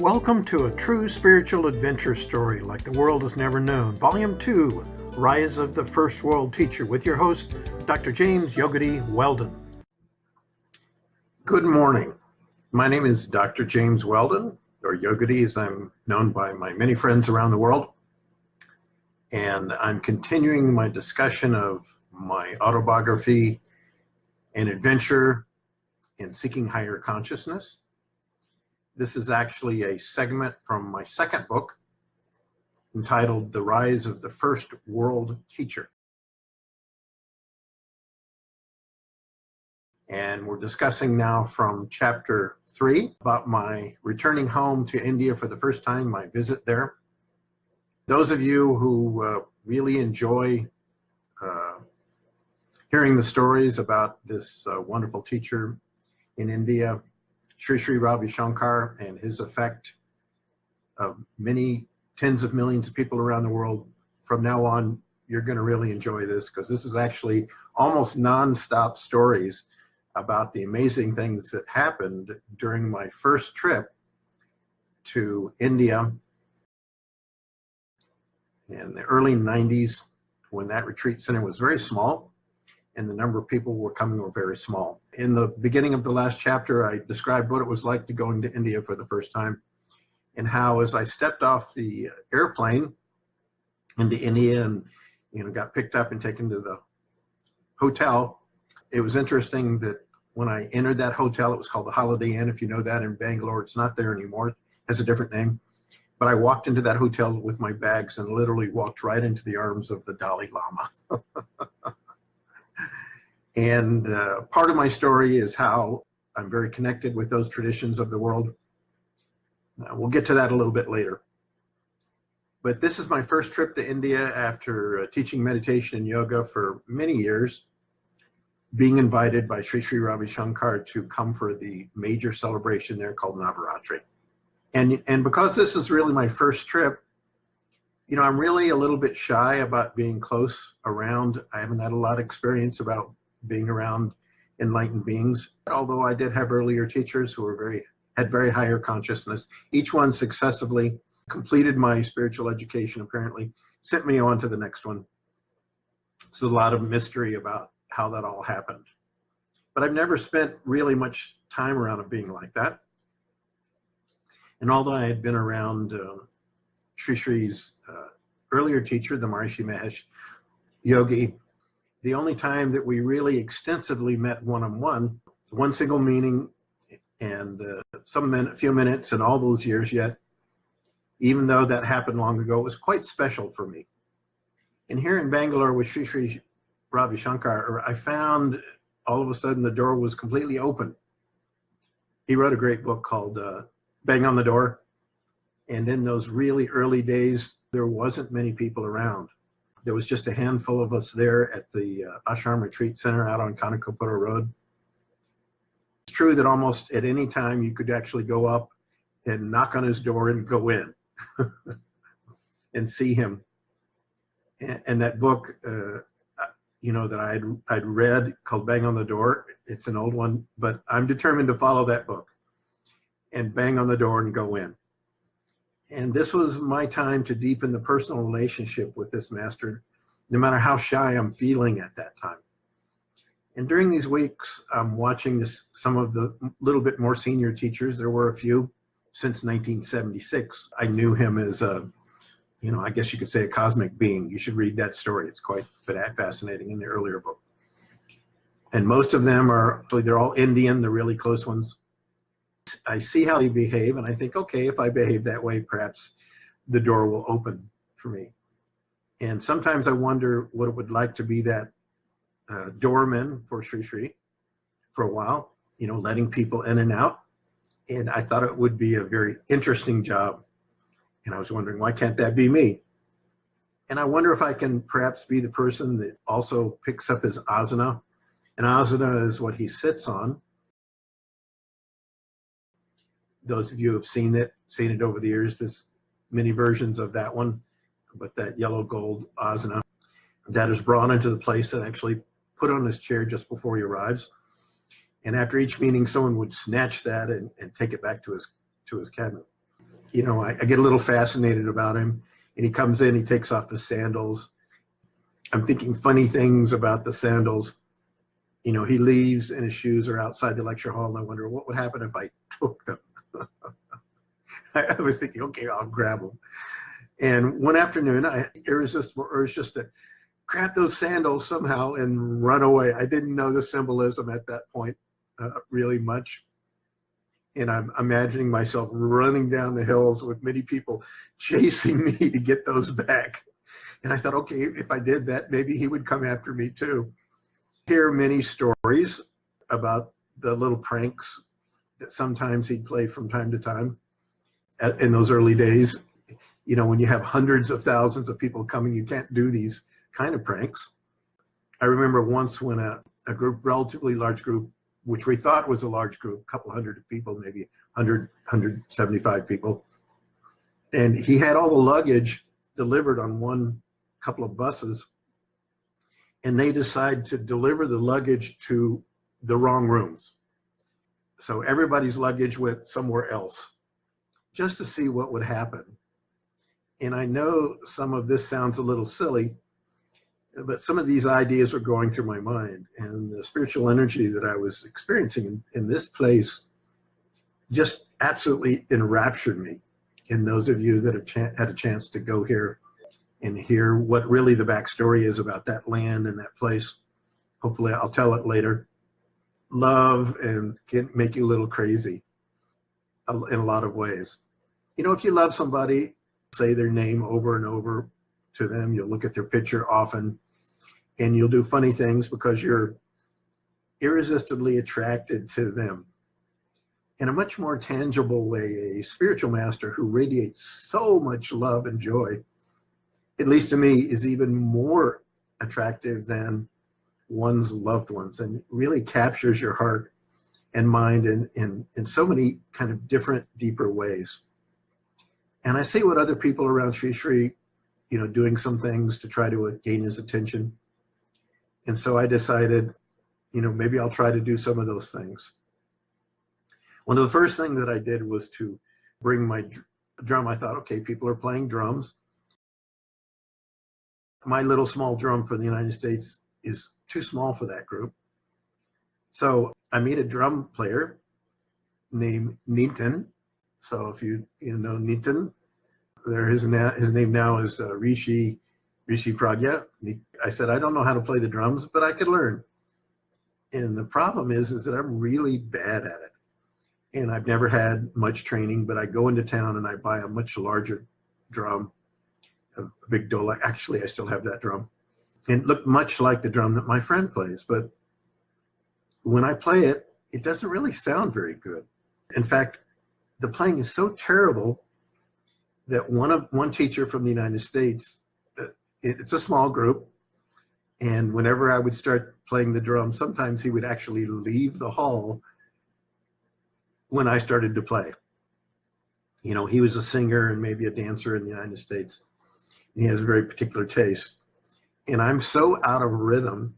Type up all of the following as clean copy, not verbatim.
Welcome to a true spiritual adventure story like the world has never known. Volume 2, Rise of the First World Teacher, with your host, Dr. James Yogadhi Weldon. Good morning. My name is Dr. James Weldon, or Yogadhi as I'm known by my many friends around the world. And I'm continuing my discussion of my autobiography and adventure in seeking higher consciousness. This is actually a segment from my second book entitled The Rise of the First World Teacher. And we're discussing now from chapter 3 about my returning home to India for the first time, my visit there. Those of you who really enjoy hearing the stories about this wonderful teacher in India, Sri Ravi Shankar, and his effect of many tens of millions of people around the world, from now on, you're going to really enjoy this, because this is actually almost non-stop stories about the amazing things that happened during my first trip to India in the early 90s, when that retreat center was very small and the number of people who were coming were very small. In the beginning of the last chapter, I described what it was like to go into India for the first time, and how as I stepped off the airplane into India and got picked up and taken to the hotel, it was interesting that when I entered that hotel, it was called the Holiday Inn. If you know that in Bangalore, it's not there anymore. It has a different name. But I walked into that hotel with my bags and literally walked right into the arms of the Dalai Lama. And part of my story is how I'm very connected with those traditions of the world. We'll get to that a little bit later. But this is my first trip to India after teaching meditation and yoga for many years, being invited by Sri Ravi Shankar to come for the major celebration there called Navaratri. And because this is really my first trip, I'm really a little bit shy about being close around. I haven't had a lot of experience about being around enlightened beings, although I did have earlier teachers who were had very higher consciousness. Each one successively completed my spiritual education, apparently, sent me on to the next one. So a lot of mystery about how that all happened. But I've never spent really much time around a being like that. And although I had been around Sri's earlier teacher, the Maharishi Mahesh Yogi, the only time that we really extensively met one-on-one, one single meeting, and a few minutes and all those years yet, even though that happened long ago, it was quite special for me. And here in Bangalore with Sri Ravi Shankar, I found all of a sudden the door was completely open. He wrote a great book called Bang on the Door. And in those really early days, there wasn't many people around. There was just a handful of us there at the Ashram Retreat Center out on Kanakapura Road. It's true that almost at any time you could actually go up and knock on his door and go in and see him. And that book, that I'd read called Bang on the Door, it's an old one, but I'm determined to follow that book and bang on the door and go in. And this was my time to deepen the personal relationship with this master, no matter how shy I'm feeling at that time. And during these weeks, I'm watching some of the little bit more senior teachers. There were a few since 1976. I knew him as I guess you could say a cosmic being. You should read that story. It's quite fascinating in the earlier book. And most of them they're all Indian, the really close ones. I see how they behave, and I think, okay, if I behave that way, perhaps the door will open for me. And sometimes I wonder what it would like to be that doorman for Sri for a while, letting people in and out. And I thought it would be a very interesting job. And I was wondering, why can't that be me? And I wonder if I can perhaps be the person that also picks up his asana. And asana is what he sits on. Those of you who have seen it over the years, there's many versions of that one, but that yellow gold asana that is brought into the place and actually put on his chair just before he arrives. And after each meeting, someone would snatch that and take it back to his cabinet. you know, I get a little fascinated about him. And he comes in, he takes off his sandals. I'm thinking funny things about the sandals. You know, he leaves and his shoes are outside the lecture hall, and I wonder what would happen if I took them. I was thinking, okay, I'll grab them. And one afternoon, I irresistible urge just to grab those sandals somehow and run away. I didn't know the symbolism at that point really much. And I'm imagining myself running down the hills with many people chasing me to get those back. And I thought, okay, if I did that, maybe he would come after me too. I hear many stories about the little pranks that sometimes he'd play from time to time in those early days. You know, when you have hundreds of thousands of people coming, you can't do these kind of pranks. I remember once when a group, relatively large group, which we thought was a large group, a couple hundred people, maybe 100, 175 people. And he had all the luggage delivered on one couple of buses. And they decided to deliver the luggage to the wrong rooms. So everybody's luggage went somewhere else just to see what would happen. And I know some of this sounds a little silly, but some of these ideas were going through my mind, and the spiritual energy that I was experiencing in this place just absolutely enraptured me. And those of you that have had a chance to go here and hear what really the backstory is about that land and that place, hopefully I'll tell it later, love and can make you a little crazy in a lot of ways. You know, if you love somebody, say their name over and over to them, you'll look at their picture often, and you'll do funny things because you're irresistibly attracted to them. In a much more tangible way, a spiritual master who radiates so much love and joy, at least to me, is even more attractive than one's loved ones, and really captures your heart and mind in so many kind of different, deeper ways. And I see what other people around Sri Sri, you know, doing some things to try to gain his attention. And so I decided, you know, maybe I'll try to do some of those things. One of the first things that I did was to bring my drum. I thought, okay, people are playing drums. My little small drum for the United States is too small for that group. So I made a drum player named Nitin. So if you know Nitin, his name now is Rishi Pragya. I said, I don't know how to play the drums, but I could learn. And the problem is that I'm really bad at it. And I've never had much training, but I go into town and I buy a much larger drum, a big dholak. Actually, I still have that drum. And it looked much like the drum that my friend plays. But when I play it, it doesn't really sound very good. In fact, the playing is so terrible that one teacher from the United States, it's a small group, and whenever I would start playing the drum, sometimes he would actually leave the hall when I started to play. You know, he was a singer and maybe a dancer in the United States. And he has a very particular taste. And I'm so out of rhythm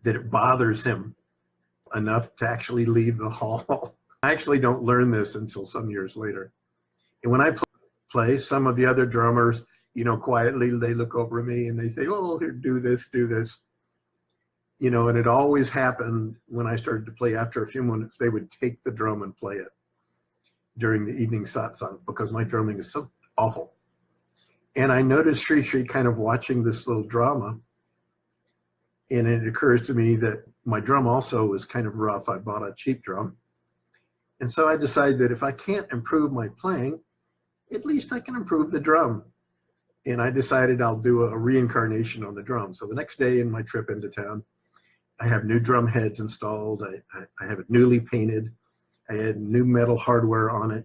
that it bothers him enough to actually leave the hall. I actually don't learn this until some years later. And when I play, some of the other drummers, you know, quietly, they look over at me and they say, oh, here, do this, do this. You know, and it always happened when I started to play. After a few minutes, they would take the drum and play it during the evening satsang because my drumming is so awful. And I noticed Sri Sri kind of watching this little drama, and it occurs to me that my drum also was kind of rough. I bought a cheap drum. And so I decided that if I can't improve my playing, at least I can improve the drum. And I decided I'll do a reincarnation on the drum. So the next day in my trip into town, I have new drum heads installed. I have it newly painted. I had new metal hardware on it.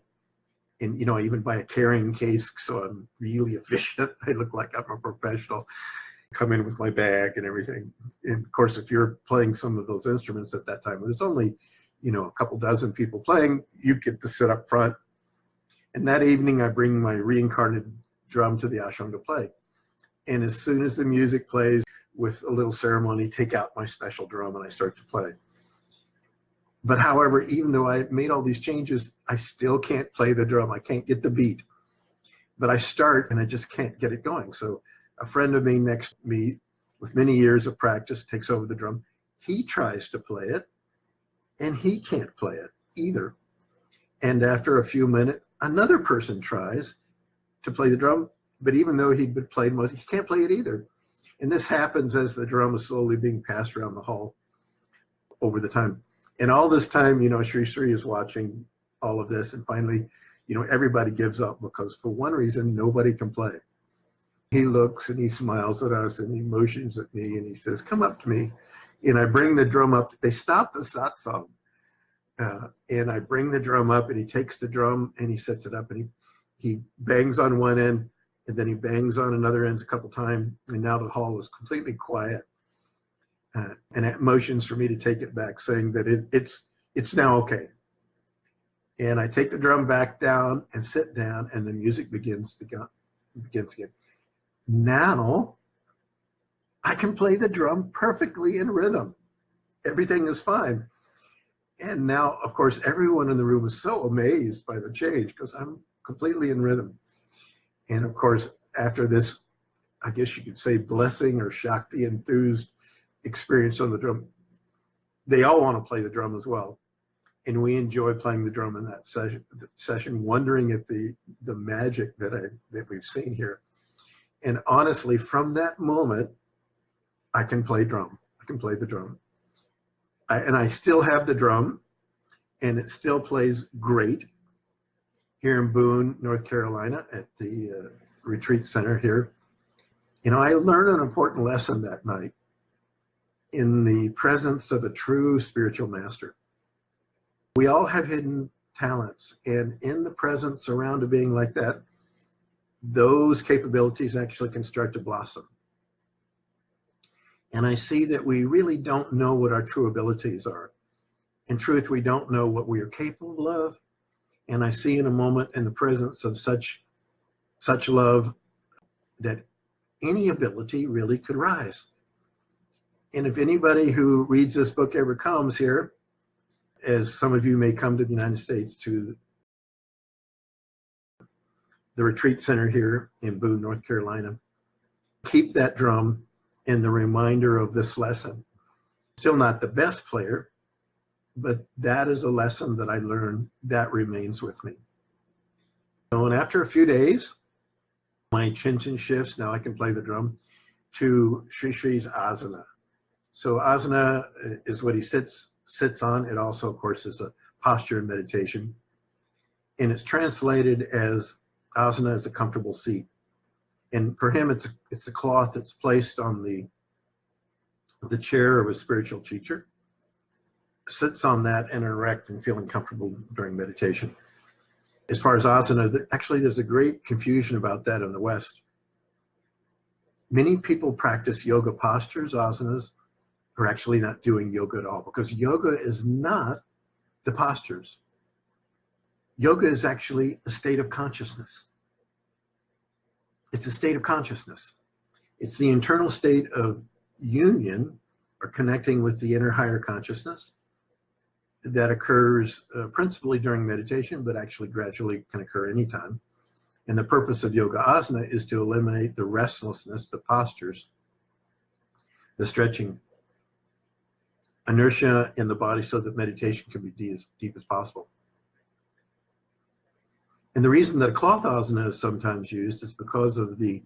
And, you know, I even buy a carrying case, so I'm really efficient. I look like I'm a professional. Come in with my bag and everything. And of course, if you're playing some of those instruments at that time, there's only, you know, a couple dozen people playing, you get to sit up front. And that evening, I bring my reincarnated drum to the ashram to play. And as soon as the music plays, with a little ceremony, take out my special drum and I start to play. But however, even though I made all these changes, I still can't play the drum. I can't get the beat. But I start and I just can't get it going. So a friend of me next to me with many years of practice takes over the drum. He tries to play it and he can't play it either. And after a few minutes, another person tries to play the drum, but even though he'd been played most, he can't play it either. And this happens as the drum is slowly being passed around the hall over the time. And all this time, you know, Sri Sri is watching all of this. And finally, you know, everybody gives up because for one reason, nobody can play. He looks and he smiles at us and he motions at me and he says, come up to me. And I bring the drum up. They stop the satsang. And I bring the drum up and he takes the drum and he sets it up and he bangs on one end and then he bangs on another end a couple times. And now the hall is completely quiet. And it motions for me to take it back, saying that it's now okay. And I take the drum back down and sit down, and the music begins again. Now I can play the drum perfectly in rhythm. Everything is fine. And now, of course, everyone in the room is so amazed by the change because I'm completely in rhythm. And of course, after this, I guess you could say blessing or Shakti enthused experience on the drum, they all want to play the drum as well. And we enjoy playing the drum in that session, wondering at the magic that we've seen here. And honestly, from that moment, I can play drum. I can play the drum. And I still have the drum, and it still plays great here in Boone, North Carolina, at the retreat center here. You know, I learned an important lesson that night in the presence of a true spiritual master. We all have hidden talents, and in the presence around a being like that, those capabilities actually can start to blossom. And I see that we really don't know what our true abilities are. In truth, we don't know what we are capable of. And I see in a moment in the presence of such love that any ability really could rise. And if anybody who reads this book ever comes here, as some of you may come to the United States to the retreat center here in Boone, North Carolina, keep that drum in the reminder of this lesson. Still not the best player, but that is a lesson that I learned that remains with me. And after a few days, my chin-chin shifts, now I can play the drum, to Sri Sri's Asana. So Asana is what he sits on. It also, of course, is a posture in meditation. And it's translated as Asana is a comfortable seat. And for him, it's a cloth that's placed on the chair of a spiritual teacher. Sits on that and erect and feeling comfortable during meditation. As far as asana, actually there's a great confusion about that in the West. Many people practice yoga postures, asanas, are actually not doing yoga at all, because yoga is not the postures. Yoga is actually a state of consciousness. It's a state of consciousness. It's the internal state of union or connecting with the inner higher consciousness that occurs principally during meditation, but actually gradually can occur anytime. And the purpose of yoga asana is to eliminate the restlessness, the postures, the stretching, inertia in the body so that meditation can be as deep as possible. And the reason that a cloth asana is sometimes used is because of the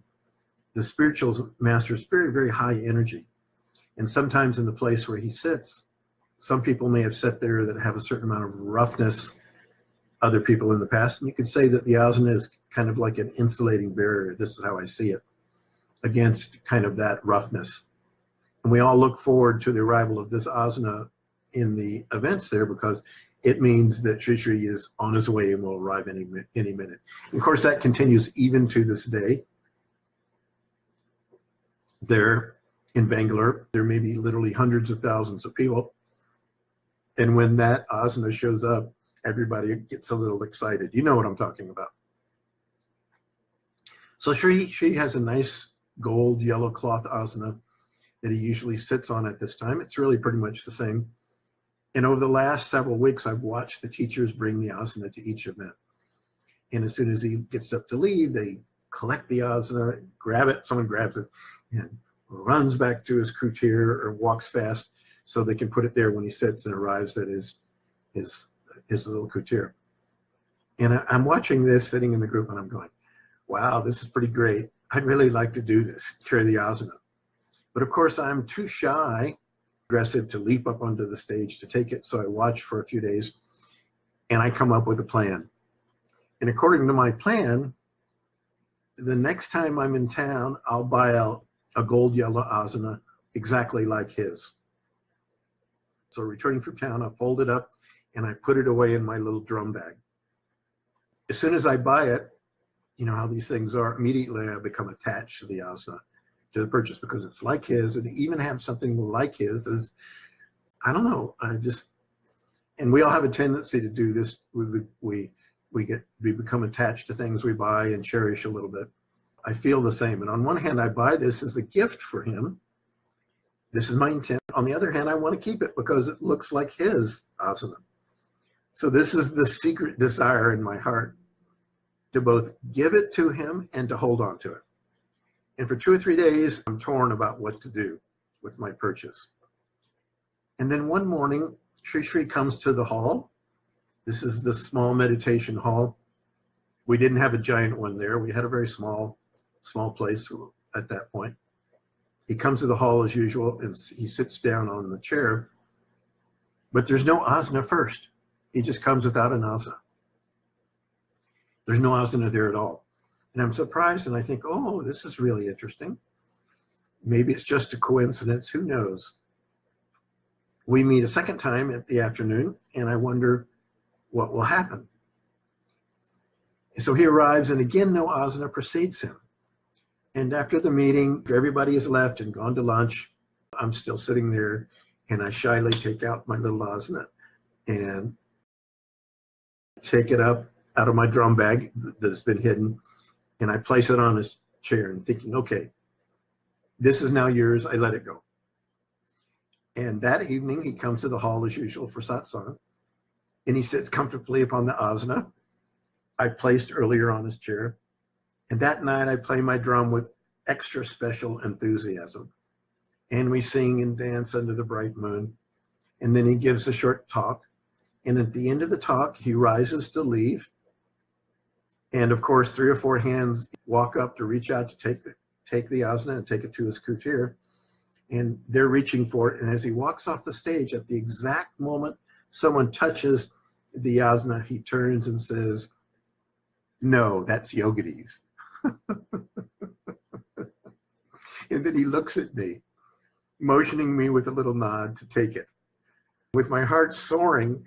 spiritual master's very, very high energy. And sometimes in the place where he sits, some people may have sat there that have a certain amount of roughness, other people in the past. And you could say that the asana is kind of like an insulating barrier. This is how I see it, against kind of that roughness. And we all look forward to the arrival of this asana in the events there, because it means that Sri Sri is on his way and will arrive any minute. And of course, that continues even to this day. There in Bangalore, there may be literally hundreds of thousands of people. And when that asana shows up, everybody gets a little excited. You know what I'm talking about. So Sri has a nice gold yellow cloth asana that he usually sits on at this time. It's really pretty much the same And over the last several weeks, I've watched the teachers bring the asana to each event. And as soon as he gets up to leave, they collect the asana, grab it, someone grabs it, and runs back to his coutier or walks fast so they can put it there when he sits and arrives at his little coutier. And I'm watching this sitting in the group, and I'm going, wow, this is pretty great. I'd really like to do this, carry the asana. But of course, I'm too shy, aggressive to leap up onto the stage to take it. So I watch for a few days, and I come up with a plan. And according to my plan, the next time I'm in town, I'll buy a gold yellow asana exactly like his. So returning from town, I fold it up and I put it away in my little drum bag. As soon as I buy it, you know how these things are, immediately I become attached to the asana, to the purchase, because it's like his, and to even have something like his is, I don't know, and we all have a tendency to do this. We become attached to things we buy and cherish a little bit. I feel the same. And on one hand, I buy this as a gift for him. This is my intent. On the other hand, I want to keep it because it looks like his asana. So this is the secret desire in my heart, to both give it to him and to hold on to it. And for 2 or 3 days, I'm torn about what to do with my purchase. And then one morning, Shri comes to the hall. This is the small meditation hall. We didn't have a giant one there. We had a very small place at that point. He comes to the hall as usual, and he sits down on the chair. But there's no asana first. He just comes without an asana. There's no asana there at all. And I'm surprised, and I think, oh, this is really interesting. Maybe it's just a coincidence. Who knows? We meet a second time at the afternoon, and I wonder what will happen. So he arrives, and again, no asana precedes him. And after the meeting, everybody has left and gone to lunch. I'm still sitting there, and I shyly take out my little asana and take it up out of my drum bag that has been hidden, and I place it on his chair and thinking, okay, this is now yours. I let it go. And that evening, he comes to the hall as usual for satsang, and he sits comfortably upon the asana I placed earlier on his chair. And that night, I play my drum with extra special enthusiasm. And we sing and dance under the bright moon. And then he gives a short talk. And at the end of the talk, he rises to leave. And of course, 3 or 4 hands walk up to reach out to take the asana and take it to his coutier. And they're reaching for it. And as he walks off the stage, at the exact moment someone touches the asana, he turns and says, "No, that's Yogadhi's." And then he looks at me, motioning me with a little nod to take it. With my heart soaring,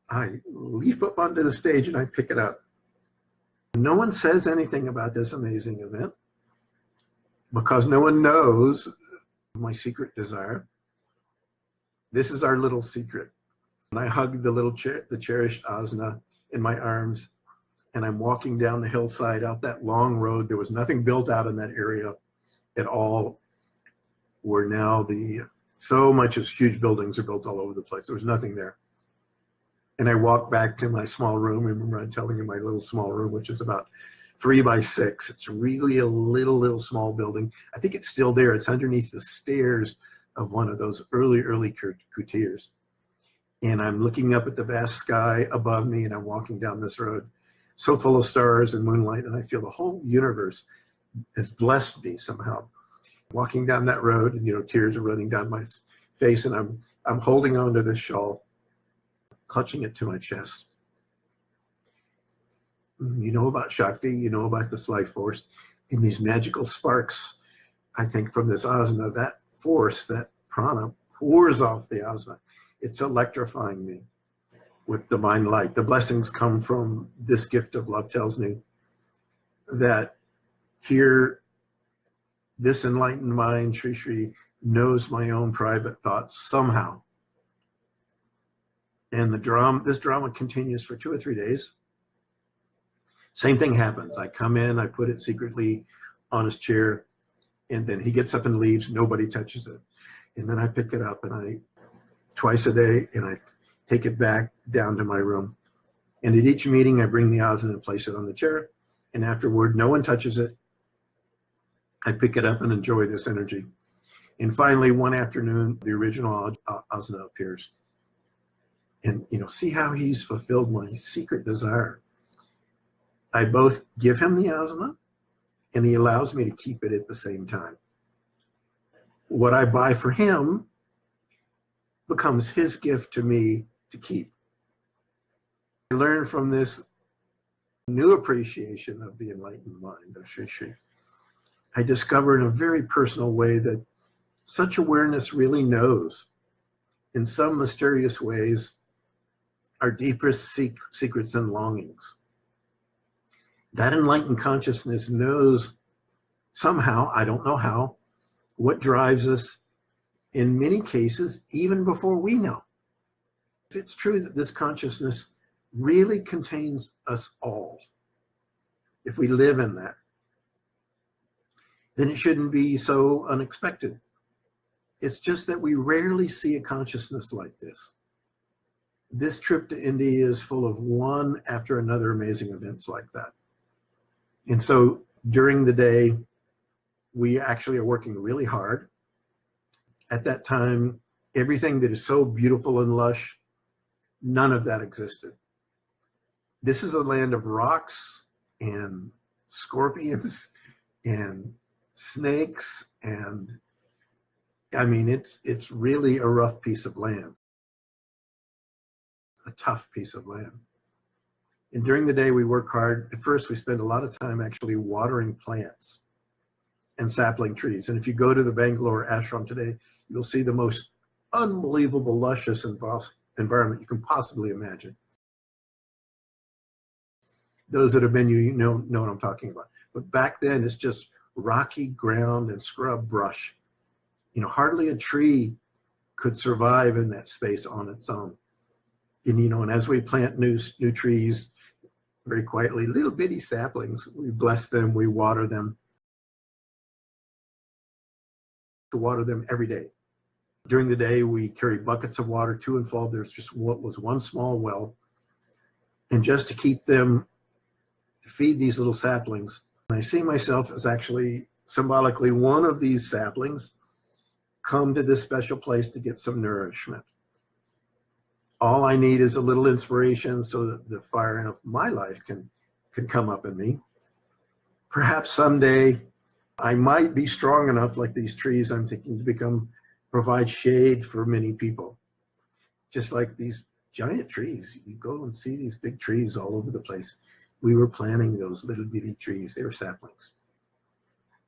I leap up onto the stage and I pick it up. No one says anything about this amazing event because no one knows my secret desire. This is our little secret. And I hug the cherished asana in my arms, and I'm walking down the hillside out that long road. There was nothing built out in that area at all, where now so much as huge buildings are built all over the place. There was nothing there. And I walk back to my small room. Remember, I'm telling you my little small room, which is about 3 by 6. It's really a little small building. I think it's still there. It's underneath the stairs of one of those early coutiers. And I'm looking up at the vast sky above me, and I'm walking down this road so full of stars and moonlight, and I feel the whole universe has blessed me somehow. Walking down that road, and tears are running down my face, and I'm holding on to this shawl, clutching it to my chest. You know about Shakti, you know about this life force, and these magical sparks, I think, from this asana, that force, that prana, pours off the asana. It's electrifying me with divine light. The blessings come from this gift of love. Tells me that here, this enlightened mind, Shri, knows my own private thoughts somehow. And this drama continues for 2 or 3 days. Same thing happens. I come in, I put it secretly on his chair, and then he gets up and leaves. Nobody touches it. And then I pick it up, and twice a day, and I take it back down to my room. And at each meeting, I bring the asana and place it on the chair. And afterward, no one touches it. I pick it up and enjoy this energy. And finally, one afternoon, the original asana appears. And, see how he's fulfilled my secret desire. I both give him the asana, and he allows me to keep it at the same time. What I buy for him becomes his gift to me to keep. I learned from this new appreciation of the enlightened mind of Sri Sri. I discovered in a very personal way that such awareness really knows, in some mysterious ways, our deepest secrets and longings. That enlightened consciousness knows somehow, I don't know how, what drives us in many cases, even before we know. If it's true that this consciousness really contains us all, if we live in that, then it shouldn't be so unexpected. It's just that we rarely see a consciousness like this. This trip to India is full of one after another amazing events like that. And so during the day, we actually are working really hard. At that time, everything that is so beautiful and lush, none of that existed. This is a land of rocks and scorpions and snakes, and I mean, it's really a rough piece of land, a tough piece of land. And during the day, we work hard. At first, we spend a lot of time actually watering plants and sapling trees. And if you go to the Bangalore Ashram today, you'll see the most unbelievable, luscious environment you can possibly imagine. Those that have been, you know what I'm talking about. But back then, it's just rocky ground and scrub brush. Hardly a tree could survive in that space on its own. And as we plant new trees, very quietly, little bitty saplings, we bless them, we water them. To water them every day. During the day, we carry buckets of water to and fro. There's just what was one small well. And just to keep them, to feed these little saplings, I see myself as actually symbolically one of these saplings come to this special place to get some nourishment. All I need is a little inspiration so that the fire of my life can come up in me. Perhaps someday I might be strong enough, like these trees I'm thinking, to provide shade for many people. Just like these giant trees. You go and see these big trees all over the place. We were planting those little bitty trees. They were saplings.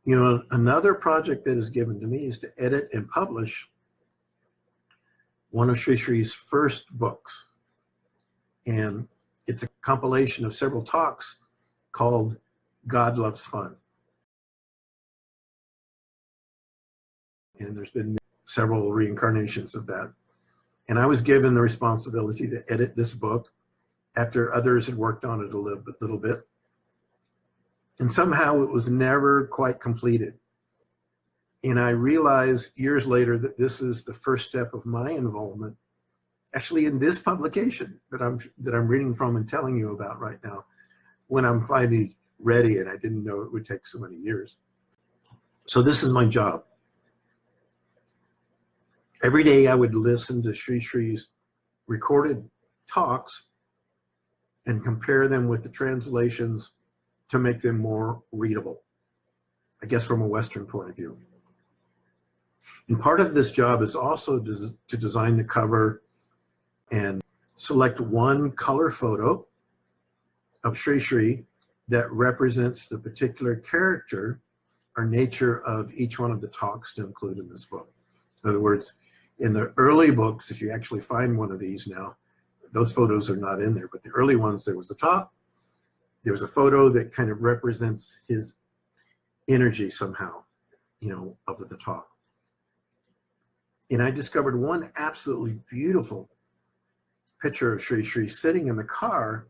Another project that is given to me is to edit and publish one of Sri Sri's first books. And it's a compilation of several talks called God Loves Fun. And there's been several reincarnations of that. And I was given the responsibility to edit this book after others had worked on it a little bit. And somehow it was never quite completed. And I realized years later that this is the first step of my involvement, actually in this publication that I'm reading from and telling you about right now, when I'm finally ready, and I didn't know it would take so many years. So this is my job. Every day I would listen to Sri Sri's recorded talks and compare them with the translations to make them more readable, I guess from a Western point of view. And part of this job is also to design the cover and select one color photo of Sri Sri that represents the particular character or nature of each one of the talks to include in this book. In other words, in the early books, if you actually find one of these now, those photos are not in there, but the early ones, there was a talk, there was a photo that kind of represents his energy somehow, of the talk. And I discovered one absolutely beautiful picture of Sri Sri sitting in the car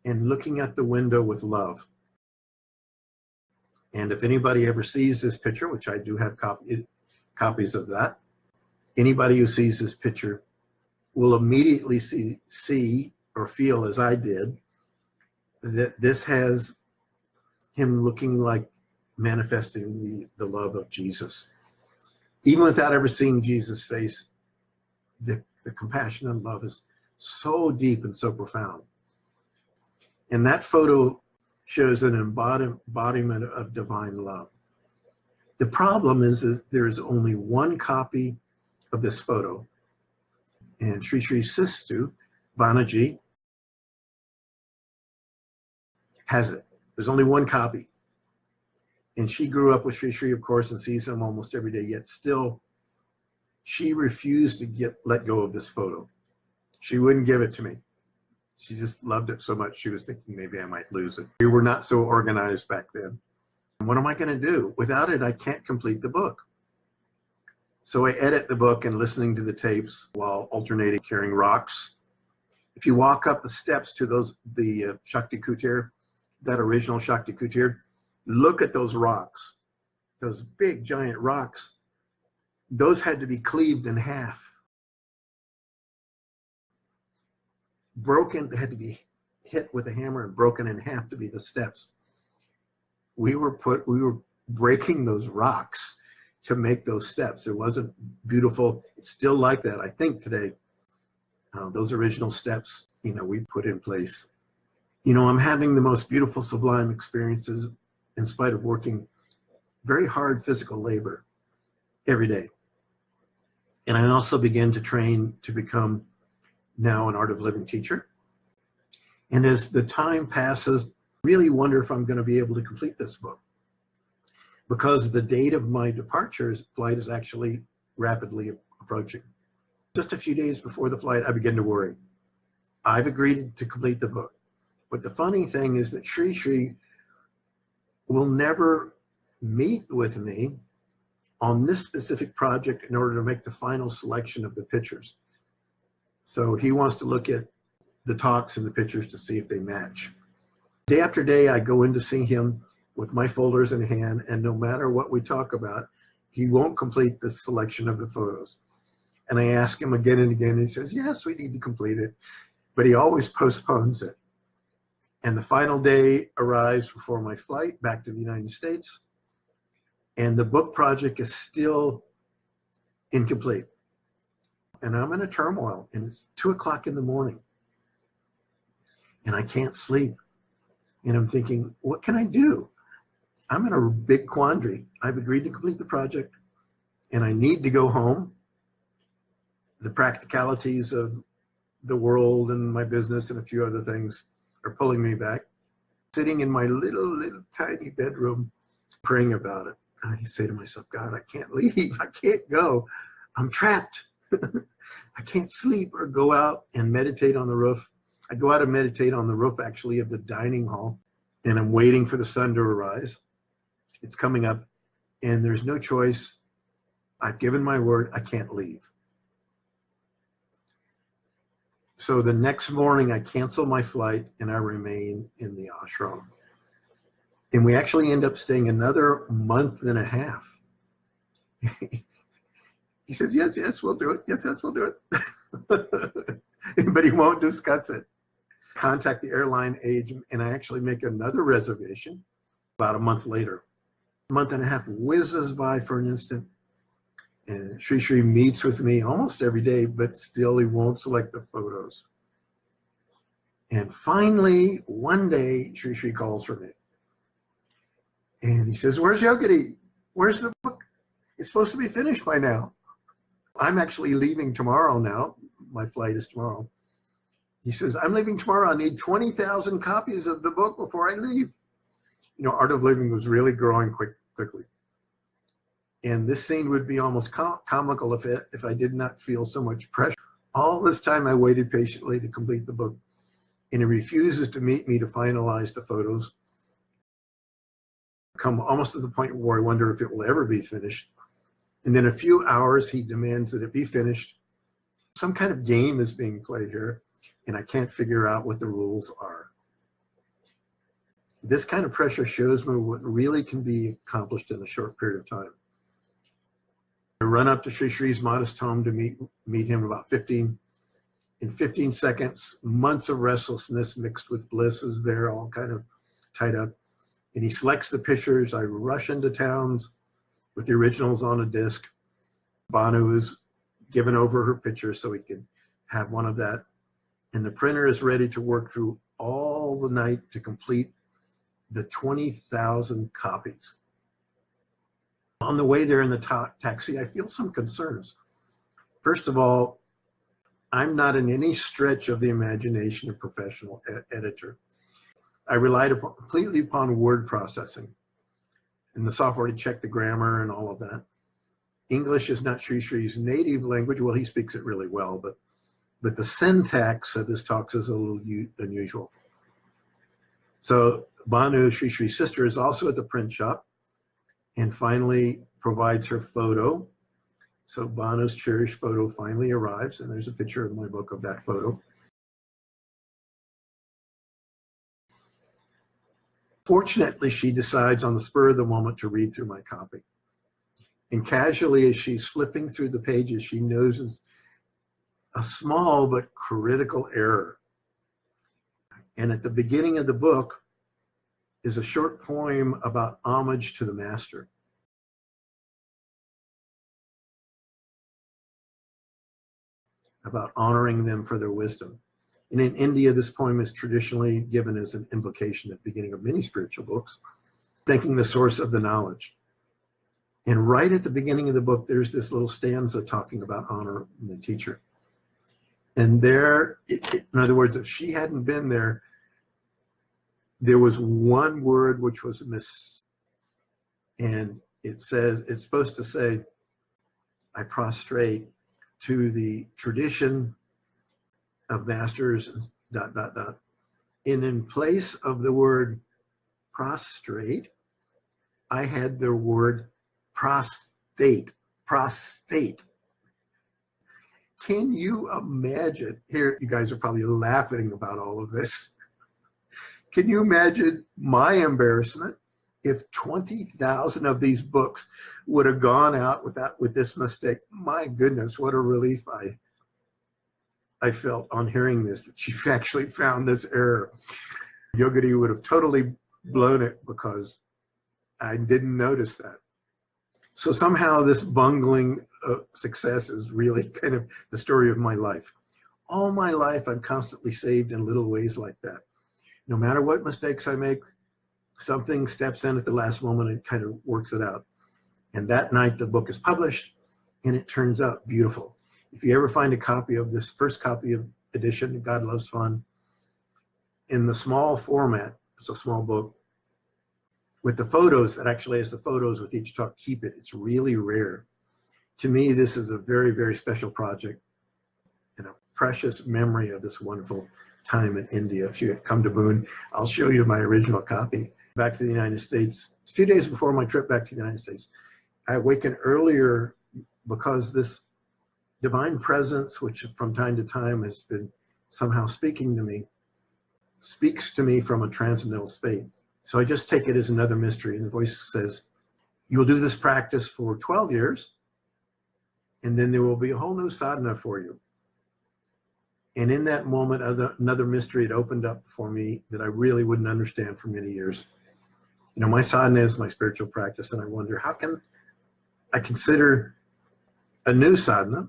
and looking at the window with love. And if anybody ever sees this picture, which I do have copies of that, anybody who sees this picture will immediately see or feel, as I did, that this has him looking like manifesting the love of Jesus. Even without ever seeing Jesus' face, the compassion and love is so deep and so profound. And that photo shows an embodiment of divine love. The problem is that there is only one copy of this photo. And Sri Sri's sister, Banuji, has it. There's only one copy. And she grew up with Sri Sri, of course, and sees him almost every day, yet still, she refused to let go of this photo. She wouldn't give it to me. She just loved it so much, she was thinking maybe I might lose it. We were not so organized back then. What am I going to do? Without it, I can't complete the book. So I edit the book and listening to the tapes while alternating carrying rocks. If you walk up the steps to the Shakti Kutir, that original Shakti Kutir, look at those rocks, those big giant rocks. Those had to be cleaved in half. Broken, they had to be hit with a hammer and broken in half to be the steps. We were breaking those rocks to make those steps. It wasn't beautiful. It's still like that, I think, today. Those original steps, we put in place. I'm having the most beautiful, sublime experiences in spite of working very hard physical labor every day. And I also began to train to become now an Art of Living teacher. And as the time passes, really wonder if I'm going to be able to complete this book, because the date of my flight is actually rapidly approaching. Just a few days before the flight, I begin to worry. I've agreed to complete the book. But the funny thing is that Sri Sri will never meet with me on this specific project in order to make the final selection of the pictures. So he wants to look at the talks and the pictures to see if they match. Day after day, I go in to see him with my folders in hand, and no matter what we talk about, he won't complete the selection of the photos. And I ask him again and again, and he says, yes, we need to complete it, but he always postpones it. And the final day arrives before my flight back to the United States, and the book project is still incomplete. And I'm in a turmoil, and it's 2 o'clock in the morning, and I can't sleep. And I'm thinking, what can I do? I'm in a big quandary. I've agreed to complete the project, and I need to go home. The practicalities of the world and my business and a few other things are pulling me back. Sitting in my little tiny bedroom, praying about it. I say to myself, God, I can't leave. I can't go. I'm trapped. I can't sleep or go out and meditate on the roof. I go out and meditate on the roof, actually, of the dining hall, and I'm waiting for the sun to arise. It's coming up, and there's no choice. I've given my word. I can't leave. So the next morning, I cancel my flight, and I remain in the ashram. And we actually end up staying another month and a half. He says, yes, we'll do it. Yes, we'll do it. But he won't discuss it. Contact the airline agent, and I actually make another reservation about a month later. A month and a half whizzes by for an instant, and Sri Sri meets with me almost every day, but still he won't select the photos. And finally, one day, Sri Sri calls for me. And he says, where's Yogadhi? Where's the book? It's supposed to be finished by now. I'm actually leaving tomorrow now. My flight is tomorrow. He says, I'm leaving tomorrow. I need 20,000 copies of the book before I leave. Art of Living was really growing quickly. And this scene would be almost comical if I did not feel so much pressure. All this time I waited patiently to complete the book, and he refuses to meet me to finalize the photos. Come almost to the point where I wonder if it will ever be finished. And then a few hours, he demands that it be finished. Some kind of game is being played here, and I can't figure out what the rules are. This kind of pressure shows me what really can be accomplished in a short period of time. I run up to Sri Sri's modest home to meet him about 15 in 15 seconds, months of restlessness mixed with bliss is there, all kind of tied up. And he selects the pictures. I rush into towns with the originals on a disc. Bahanus given over her picture so we could have one of that. And the printer is ready to work through all the night to complete the 20,000 copies. On the way there in the taxi, I feel some concerns. First of all, I'm not in any stretch of the imagination a professional editor. I relied completely upon word processing and the software to check the grammar and all of that. English is not Sri Sri's native language. Well, he speaks it really well, but the syntax of his talks is a little unusual. So Banu, Sri Sri's sister, is also at the print shop and finally provides her photo. So Banu's cherished photo finally arrives, and there's a picture in my book of that photo. Fortunately, she decides on the spur of the moment to read through my copy. And casually, as she's flipping through the pages, she notices a small but critical error. And at the beginning of the book is a short poem about homage to the master. About honoring them for their wisdom. And in India, this poem is traditionally given as an invocation at the beginning of many spiritual books, thanking the source of the knowledge. And right at the beginning of the book, there's this little stanza talking about honoring the teacher. And there, in other words, if she hadn't been there, there was one word which was missed. And it says, it's supposed to say, I prostrate to the tradition of masters, ... And in place of the word prostrate, I had the word prostate. Can you imagine? Here, you guys are probably laughing about all of this. Can you imagine my embarrassment if 20,000 of these books would have gone out with this mistake? My goodness, what a relief I felt on hearing this, that she actually found this error. Yogadhi would have totally blown it because I didn't notice that. So somehow this bungling success is really kind of the story of my life. All my life, I'm constantly saved in little ways like that. No matter what mistakes I make, something steps in at the last moment and kind of works it out. And that night the book is published and it turns out beautiful. If you ever find a copy of this first copy of edition, God Loves Fun, in the small format, it's a small book, with the photos, that actually has the photos with each talk, keep it. It's really rare. To me, this is a very, very special project and a precious memory of this wonderful time in India. If you come to Boone, I'll show you my original copy. Back to the United States, a few days before my trip back to the United States, I awakened earlier because this divine presence, which from time to time has been somehow speaking to me, speaks to me from a transcendental state. So I just take it as another mystery. And the voice says, you will do this practice for 12 years, and then there will be a whole new sadhana for you. And in that moment, another mystery had opened up for me that I really wouldn't understand for many years. You know, my sadhana is my spiritual practice, and I wonder, how can I consider a new sadhana?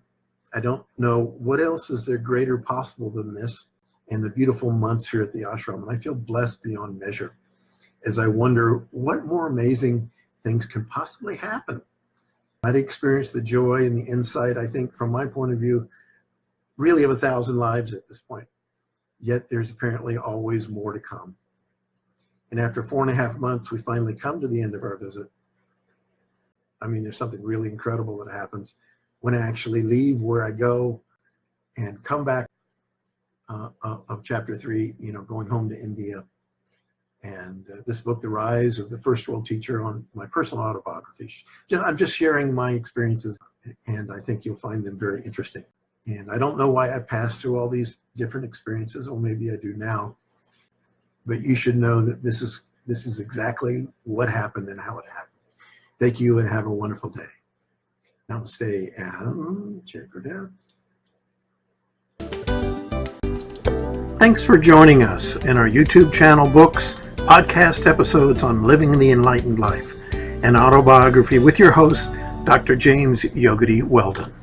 I don't know what else is there greater possible than this, and the beautiful months here at the ashram. And I feel blessed beyond measure as I wonder what more amazing things can possibly happen. I'd experienced the joy and the insight, I think, from my point of view, really of 1,000 lives at this point. Yet there's apparently always more to come. And after 4.5 months, we finally come to the end of our visit. I mean, there's something really incredible that happens when I actually leave where I go and come back of chapter 3, you know, going home to India. And this book, The Rise of the First World Teacher, on my personal autobiography. I'm just sharing my experiences, and I think you'll find them very interesting. And I don't know why I passed through all these different experiences, or maybe I do now, but you should know that this is exactly what happened and how it happened. Thank you and have a wonderful day. Namaste and Cherished. Thanks for joining us in our YouTube channel, books, podcast episodes on living the enlightened life, and autobiography with your host, Dr. James Yogadhi Weldon.